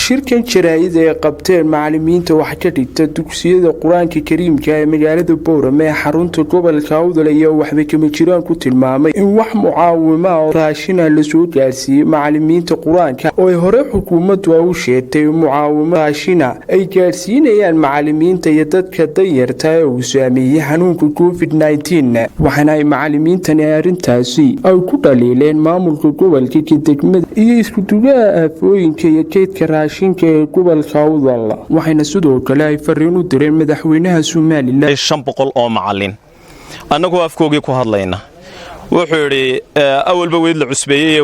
shirkan jaraa'id ee qabteen macallimiinta wax ka dhigta dugsiyada quraanka kariimka ee magaalada Boorame ee xarunta gobolka Awdal iyo waxba kama jiraan ku tilmaamay in wax mucaawimo oo raashin la soo gaarsiiyay macallimiinta quraanka oo ay hore xukuumaddu u sheegtay mucaawimo raashin ay gaarsiinayaan macallimiinta iyo dadka danyarta ee uu saameeyay xanuunka COVID-19 waxaana ay macallimiintan arintaasi ay ku dhaliileen maamulka gobolka degmada iyo isku duwaha afooyinka iyo keedka raashinka ee gobolka Awdal waxayna sidoo kale ay fariin u direen madaxweynaha Soomaaliland 500 oo macallin annagu afkoogii ku hadlayna wuxuu yiri awalba weyd la cusbeeyay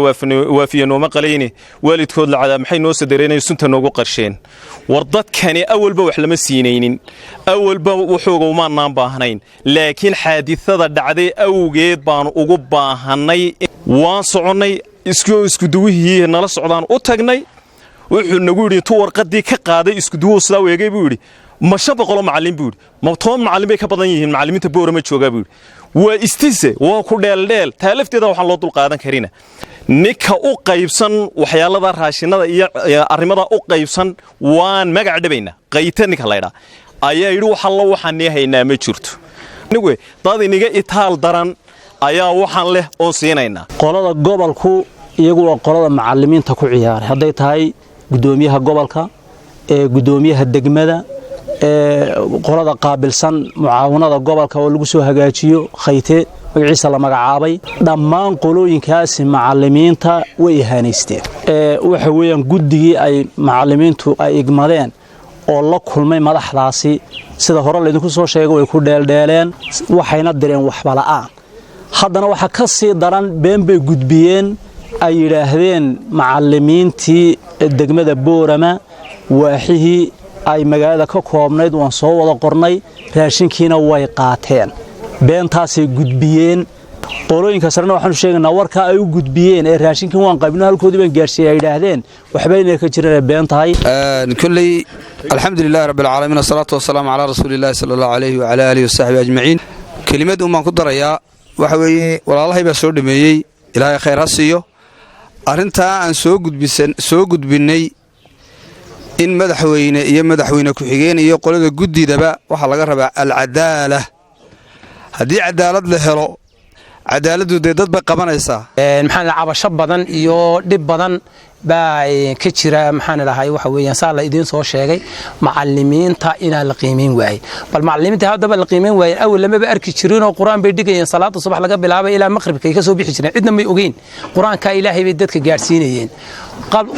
waafiyeen uma qalayni waalidkood la cadaab maxay noo sadeereynay sunta noogu qarsheen war dadkani awalba wax lama siinaynin awalba wuxuu uma naan baahnayn laakiin xaadithada dhacday awgeed baan ugu baahanay waan soconay isku duwihii nala socdaan u tagnay wuxuu nagu yiri intuu warqadii ka qaaday isku duwo sida weegay buu yiri ma 500 macallin buu yiri ma 10 macallin bay ka badan yihiin macallimiinta Boorama jooga buu waa istise waa ku dheeldheel taalafteeda waxaan loo dul qaadan karina ninka u qaybsan waxyaalada raashinada iyo arrimada u qaybsan waan magac dhabayna qaytanika leeyahay ayaa yiri waxa la waxaan haynaa ma jirto anigu dad iniga itaal daran ayaa waxaan leh oo siinayna qolada gobolku iyagu waa qolada macallimiinta ku ciyaaray haday tahay gudoomiyaha gobolka ee gudoomiyaha degmada qolada qaabilsan mucaawanada gobolka oo lagu soo hagaajiyo khayte magaciisa la magacaabay dhammaan qolooyinkaasi macallimiinta way ihaaneysteen waxa weeyaan guddigii ay macallimiintu ay igmadeen oo la kulmay madaxdaasi sida hore leedinku soo sheegay way ku dheeldheeleen waxayna direen waxba la'aan haddana waxa ka sii daran been bay gudbiyeen ay yiraahdeen macallimiintii degmada Boorama waaxihii ay magaalada ka koobnayd waan soo wada qornay raashinkiina way qaateen beentaasay gudbiyeen qolooyinka sarna waxaan sheegnaa warka ay u gudbiyeen ee raashinkan waan qaybno halkoodii baan gaarsiiyay yiraahdeen waxba inay ka jiraan been tahay kulli alxamdulillaah rabbil caalamiin salaatu wassalaam ala rasuulillaah sallallahu alayhi wa ala alihi wasahbihi ajmaciin kelimadu ma ku darayaa waxa weeye walaalahay baa soo dhameeyay ilaahay khayr ha siiyo arinta aan soo gudbinay in madaxweyne iyo madaxweyne ku xigeen iyo qolada gudidaba waxa laga rabaa al-cadaalad hadii cadaalad la helo cadaaladu dad ba qabanaysa maxaan la cabasho badan iyo dib badan baa ka jira maxaan lahaay waxa weeyaan saala idin soo sheegay macallimiinta ina la qiimeyn waay bal macallimiinta hadaba la qiimeyn waay awal lama ba arki jirin oo quraan bay dhigayeen salaada subax laga bilaabay ilaa maqribka ay ka soo bixi jireen cidna may ogeyn quraanka ilaahay bay dadka gaarsiinayeen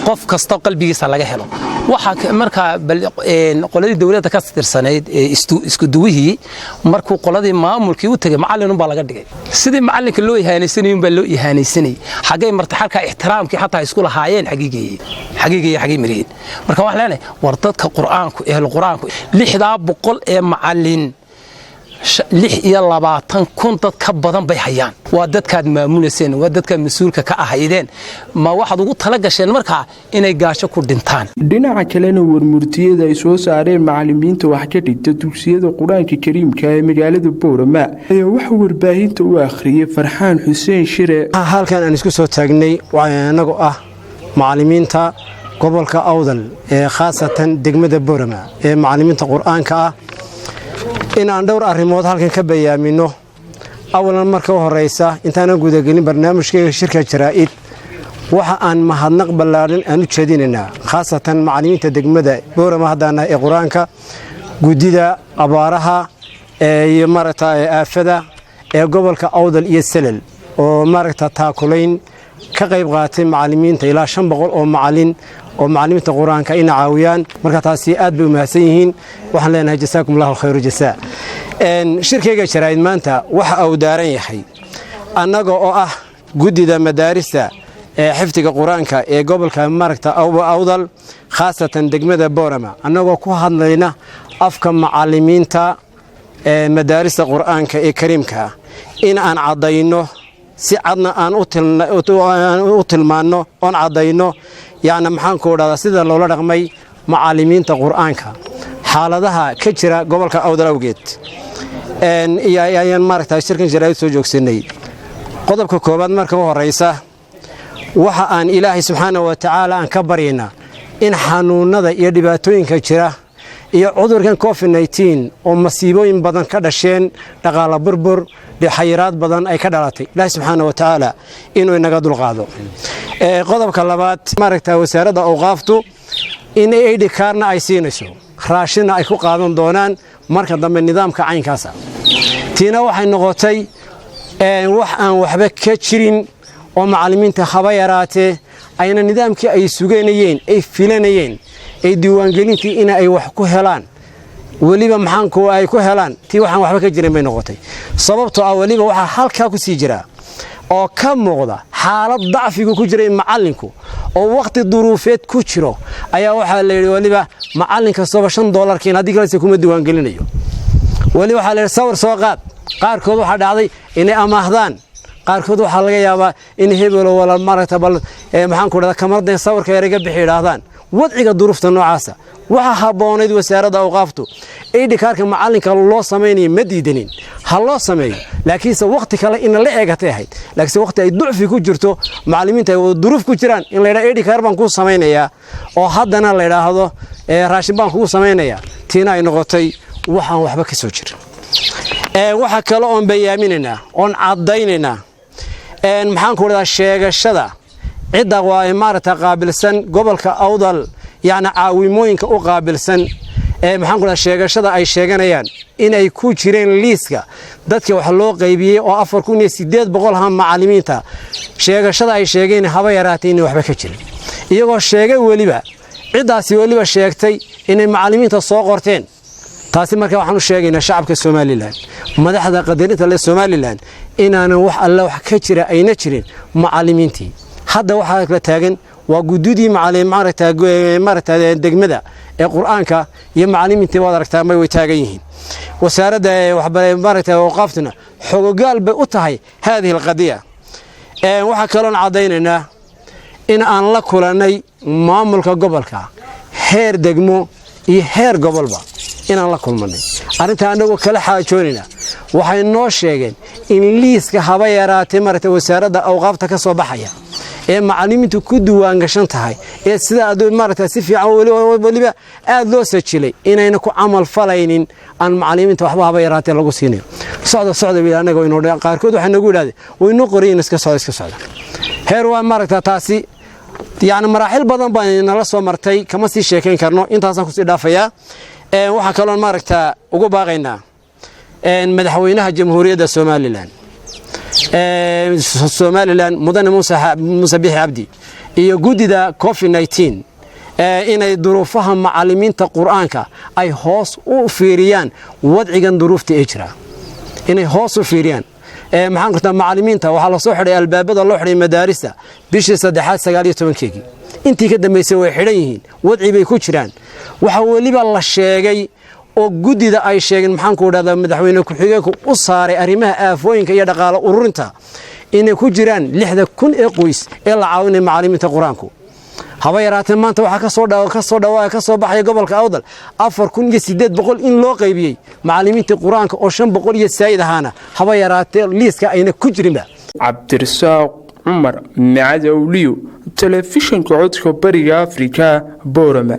qof kasta qalbigiisa laga helo waxa marka qoladii dawladda ka tirsaneyd isku duwihii markuu qoladii maamulkii u tagay macallin baa laga dhigay sidii macallinka loo ihaanaysanay baa loo ihaanaysanay xagay marta halka ixtiraamkii hatta isku lahaayeen xaqiiqii mareen marka wax leenahay war dadka quraanku quraanku 600 ee macallin 26 dad ka badan bay hayaan waa dadkaad maamulayeen waa dadka mas'uulka ka ahaydeen ma waxaad ugu tala gasheen marka inay gaasho ku dhintaan dhinaca kalena warmurtiyada ay soo saareen macallimiinta wax ka dhigta dugsiyada quraanka kariimka ee magaalada Boorama ayaa wax warbaahinta u akhriyay Farxaan Xuseen Shire halkan aan isku soo taagnay anagu ah macallimiinta gobolka Awdal ee khaasatan degmada Boorama ee macallimiinta quraanka ah in aan dhowr arrimood halkan ka bayaamino awalan marka horeysa intaan guud galin barnaamijka shirka jaraa'id waxa aan mahadnaq ballaaran aan u jeedinayna khaasatan macallimiinta degmada Boorama hadana ee quraanka gudida abaaraha ee marata aafada ee gobolka Awdal iyo Salal oo marata taakulayn ka qayb qaatay macallimiinta ilaa 500 oo macallimiinta quraanka ina caawiyaan marka taasi aad bay u mahadsan yihiin waxaan leenahay jasaakumullahu khayru jasaa shirkeyga jaraa'id maanta waxa uu daaran yahay annaga oo ah gudida madaarista ee xifdiga quraanka ee gobolka maragta Awdal khaasatan degmada Boorama annagoo ku hadlayna afka macallimiinta ee madaarista quraanka ee kariimka in aan cadayno si cadna aan u tilmaano on cadayno yaana maxaan ku wadaada sida loola dhaqmay macallimiinta quraanka xaaladaha ka jira gobolka Awdal awgeed ayaan maragta shirkan jaraa'id soo joogsanay qodobka koobaad marka u horeysa waxa aan Ilaahay subhanahu wa ta'ala aan ka bariyana in xanuunada iyo dhibaatooyinka jira iyo cudurkan COVID-19 oo masiibooyin badan ka dhasheen dhaqaale burbur xayiraad badan ay ka dhalatay ilaahay subxaanahu wa ta'ala inuu inaga dulqaado qodobka labaad maaragtaa wasaaradda awqaaftu in ID cardna ay siinayso raashina ay ku qaadan doonaan marka dambe nidaamka caynkaas tiina waxay noqotay wax aan waxba ka jirin oo macallimiinta haba yaraatee ayna nidaamkii ay sugeynayeen ay filanayeen ay diiwaangelintii in ay wax ku helaan waliba maxaanku ay ku helaan tii waxaan waxba ka jirin bay noqotay sababtoo ah waliba waxa halka ku sii jira oo ka muuqda xaalad dacfiga ku jiray macallinku oo waqti duruufeed ku jiro ayaa waxa la yiri waliba macallinka $5 kiin hadii kale kuma diiwaangelinayo waliba waxa la yiri sawir soo qaad qaarkood waxa dhacday inay amaahdaan qaarkood waxa laga yaabaa in hebel wala marata bal maxaanku dhadaa kamardan sawirka yariga bixidaadan wadciga duruufta noocaasa waxa habooneed wasaaradda awqaaftu ID cardka macallinka loo sameeyay ma diidanin ha loo sameeyo laakiin waqti kale in la eegatay ahayd laakiin waqti ay ducfi ku jirto macallimiinta ay duruuf ku jiraan in la yiraahdo ID card baan ku sameeynaya oo haddana la yiraahdo raashin baan ku sameeynaya tiina ay noqotay waxaan waxba ka soo jirin waxa kale oo bayaaminayna oo cadaynayna maxaan ku dhadaa sheegashada cidda waa imaarata qaabilsan gobolka awdal يعني caawimooyinka u qaabilsan maxaan ku dhahay sheegashada ay sheeganayaan in ay ku jireen liiska dadka wax loo qaybiyay oo 4800 ha macallimiinta sheegashada ay sheegeen haba yaraateen waxba ka jirin iyagoo sheegay waliba cidaasi waliba sheegtay inay macallimiinta soo qorteen taasi markaa waxaan u sheegaynaa shacabka Soomaaliland madaxda qadarinta le Soomaaliland inaan wax alla wax ka jira ayna jirin macallimiintii hadda waxa kala taagan waa gududii maaragtaa degmada ee quraanka iyo macallimiinta wada aragtaa may way taagan yihiin wasaaradda maaragtaa awqaaftuna xogogaal bay u tahay hadii qadiya waxa kale oo cadeynayna in aan la kulanay maamulka gobolka heer degmo iyo heer gobolba in aan la kulmanay arinta anagu kala xaajoonina waxay noo sheegeen in liiska haba yaraatay maaragtaa wasaaradda awqaafta ka soo baxaya ee macallimiintu ku duwaan gashan tahay ee sida aad maaragtaa si fiican waliba aad loo sajilay inayna ku amal falaynin aan macallimiinta waxba haba yaraatay lagu siinayo socda wiil anaga inoo qaarkood waxa nagu yiraahday way noo qoreen iska socda heer waa maaragtaa taasi يعني مراحل بدن بان نلا soo martay kama sii sheekeyn karno intaasaan ku sii dhaafaya waxa kale oo maaragta ugu baaqaynaa madaxweynaha jamhuuriyadda Soomaaliland mudane Muuse Biixi Cabdi iyo gudida COVID-19 inay duruufaha macallimiinta quraanka ay hoos u fiiriyaan wadcigan duruufta ee jira inay hoos u fiiriyaan maxaan qortaa macallimiinta waxa la soo xiray albaabada loo xiray madaarista bishii 3-19 intii ka dambeysay way xiran yihiin wadci bay ku jiraan waxa waliba la sheegay oo gudida ay sheegeen maxaan ku dhadaa madaxweyne ku xigeenku u saaray arimaha aafooyinka iyo dhaqaale ururinta inay ku jiraan 6000 ee qoys ee la caawinay macallimiinta quraanku haba yaraatee maanta waxa ka soo baxay gobolka awdal 4800 in loo qaybiyay macallimiinta quraanka oo 500 iyo saayid ahaana haba yaraatee liiska ayna ku jirinba Cabdirasaaq Umar Macadawliyo telefishinka codka bariga Afrika Boorama